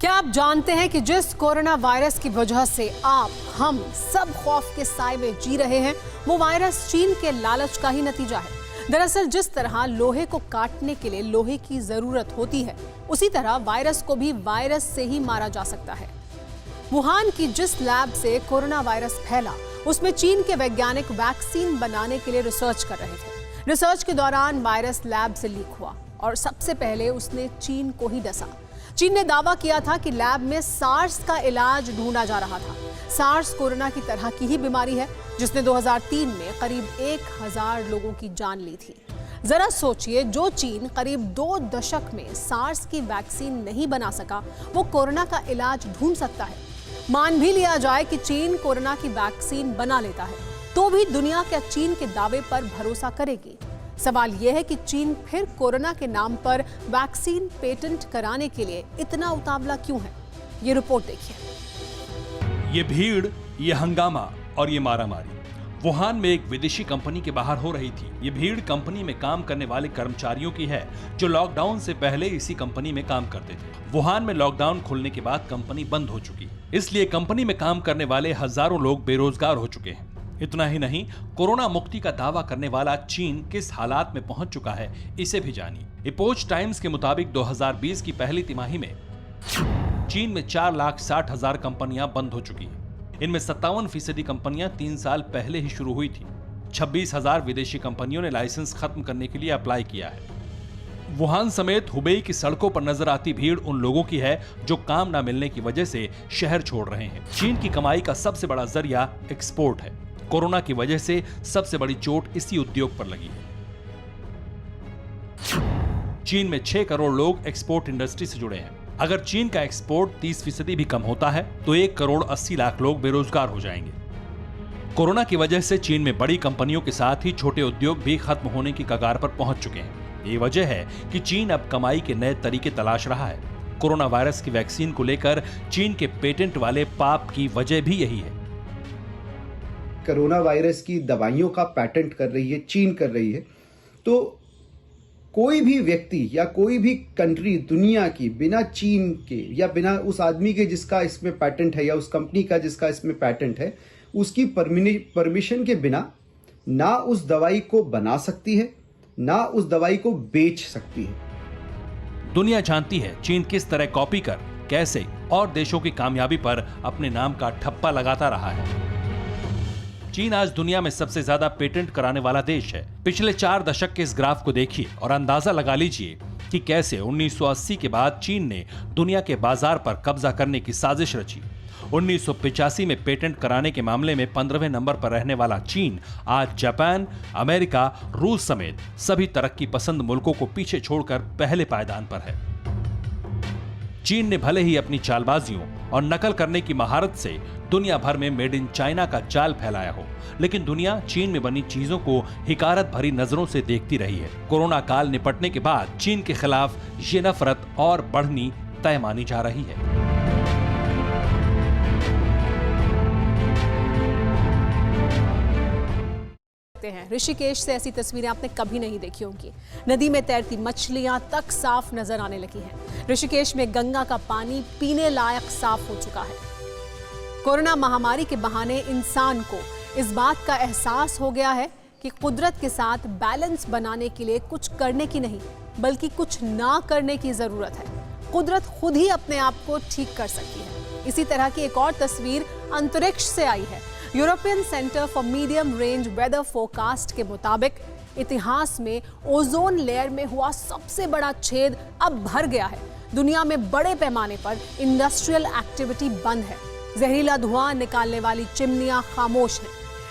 क्या आप जानते हैं कि जिस कोरोना वायरस की वजह से आप हम सब खौफ के साए में जी रहे हैं, वो वायरस चीन के लालच का ही नतीजा है। दरअसल जिस तरह लोहे को काटने के लिए लोहे की जरूरत होती है, उसी तरह वायरस को भी वायरस से ही मारा जा सकता है। वुहान की जिस लैब से कोरोना वायरस फैला, उसमें चीन के वैज्ञानिक वैक्सीन बनाने के लिए रिसर्च कर रहे थे। रिसर्च के दौरान वायरस लैब से लीक हुआ और सबसे पहले उसने चीन को ही डसा। चीन ने दावा किया था कि लैब में सार्स का इलाज ढूंढा जा रहा था। सार्स कोरोना की तरह की ही बीमारी है, जिसने 2003 में करीब 1000 लोगों की जान ली थी। जरा सोचिए, जो चीन करीब 2 दशक में सार्स की वैक्सीन नहीं बना सका, वो कोरोना का इलाज ढूंढ सकता है। मान भी लिया जाए कि चीन कोरोना की वैक्सीन बना लेता है, तो भी दुनिया क्या चीन के दावे पर भरोसा करेगी? सवाल यह है कि चीन फिर कोरोना के नाम पर वैक्सीन पेटेंट कराने के लिए इतना उतावला क्यों है? ये रिपोर्ट देखिए। ये भीड़, ये हंगामा और ये मारामारी वुहान में एक विदेशी कंपनी के बाहर हो रही थी। ये भीड़ कंपनी में काम करने वाले कर्मचारियों की है, जो लॉकडाउन से पहले इसी कंपनी में काम करते थे। वुहान में लॉकडाउन खुलने के बाद कंपनी बंद हो चुकी, इसलिए कंपनी में काम करने वाले हजारों लोग बेरोजगार हो चुके हैं। इतना ही नहीं, कोरोना मुक्ति का दावा करने वाला चीन किस हालात में पहुंच चुका है, इसे भी जानिए। इपोच टाइम्स के मुताबिक 2020 की पहली तिमाही में चीन में 4,60,000 कंपनियां बंद हो चुकी हैं। इनमें 57% कंपनियां 3 साल पहले ही शुरू हुई थी। 26,000 विदेशी कंपनियों ने लाइसेंस खत्म करने के लिए अप्लाई किया है। वुहान समेत हुबेई की सड़कों पर नजर आती भीड़ उन लोगों की है जो काम न मिलने की वजह से शहर छोड़ रहे हैं। चीन की कमाई का सबसे बड़ा जरिया एक्सपोर्ट है। कोरोना की वजह से सबसे बड़ी चोट इसी उद्योग पर लगी है। चीन में 6 करोड़ लोग एक्सपोर्ट इंडस्ट्री से जुड़े हैं। अगर चीन का एक्सपोर्ट 30% भी कम होता है, तो 1 करोड़ 80 लाख लोग बेरोजगार हो जाएंगे। कोरोना की वजह से चीन में बड़ी कंपनियों के साथ ही छोटे उद्योग भी खत्म होने की कगार पर पहुंच चुके हैं। ये वजह है कि चीन अब कमाई के नए तरीके तलाश रहा है। कोरोना वायरस की वैक्सीन को लेकर चीन के पेटेंट वाले पाप की वजह भी यही है। कोरोना वायरस की दवाइयों का पेटेंट कर रही है, चीन कर रही है, तो कोई भी व्यक्ति या कोई भी कंट्री दुनिया की बिना चीन के या बिना उस आदमी के जिसका इसमें पेटेंट है या उस कंपनी का जिसका इसमें पेटेंट है, उसकी परमिशन के बिना ना उस दवाई को बना सकती है, ना उस दवाई को बेच सकती है। दुनिया जानती है चीन किस तरह कॉपी कर, कैसे और देशों की कामयाबी पर अपने नाम का ठप्पा लगाता रहा है। चीन आज दुनिया में सबसे ज्यादा पेटेंट कराने वाला देश है। पिछले 4 दशक के इस ग्राफ को देखिए और अंदाजा लगा लीजिए कि कैसे 1980 के बाद चीन ने दुनिया के बाजार पर कब्जा करने की साजिश रची। 1985 में पेटेंट कराने के मामले में 15वें नंबर पर रहने वाला चीन आज जापान, अमेरिका, रूस समेत सभी तरक्की पसंद मुल्कों को पीछे छोड़कर पहले पायदान पर है। चीन ने भले ही अपनी चालबाजियों और नकल करने की महारत से दुनिया भर में मेड इन चाइना का जाल फैलाया हो, लेकिन दुनिया चीन में बनी चीजों को हिकारत भरी नजरों से देखती रही है। कोरोना काल निपटने के बाद चीन के खिलाफ ये नफरत और बढ़नी तय मानी जा रही है। ऋषिकेश से ऐसी तस्वीरें आपने कभी नहीं देखी होंगी। नदी में तैरती मछलियां तक साफ नजर आने लगी हैं। ऋषिकेश में गंगा का पानी पीने लायक साफ हो चुका है। कोरोना महामारी के बहाने इंसान को इस बात का एहसास हो गया है कि कुदरत के साथ बैलेंस बनाने के लिए कुछ करने की नहीं, बल्कि कुछ ना करने की जरूरत है। कुदरत खुद ही अपने आप को ठीक कर सकती है। इसी तरह की एक और तस्वीर अंतरिक्ष से आई है। European centre for medium range weather forecast के मुताबिक इतिहास में ओजोन लेयर में हुआ सबसे बड़ा छेद अब भर गया है। दुनिया में बड़े पैमाने पर इंडस्ट्रियल एक्टिविटी बंद है। जहरीला धुआं निकालने वाली चिमनियां खामोश हैं।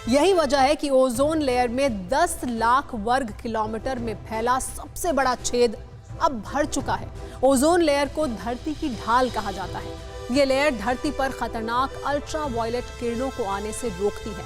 यही वजह है कि ओजोन लेयर में 10 लाख वर्ग किलोमीटर में फैला सबसे बड़ा छेद अब भर चुका है। ओजोन लेयर को धरती की ढाल कहा जाता है। ये लेयर धरती पर खतरनाक अल्ट्रा वायलेट किरणों को आने से रोकती है।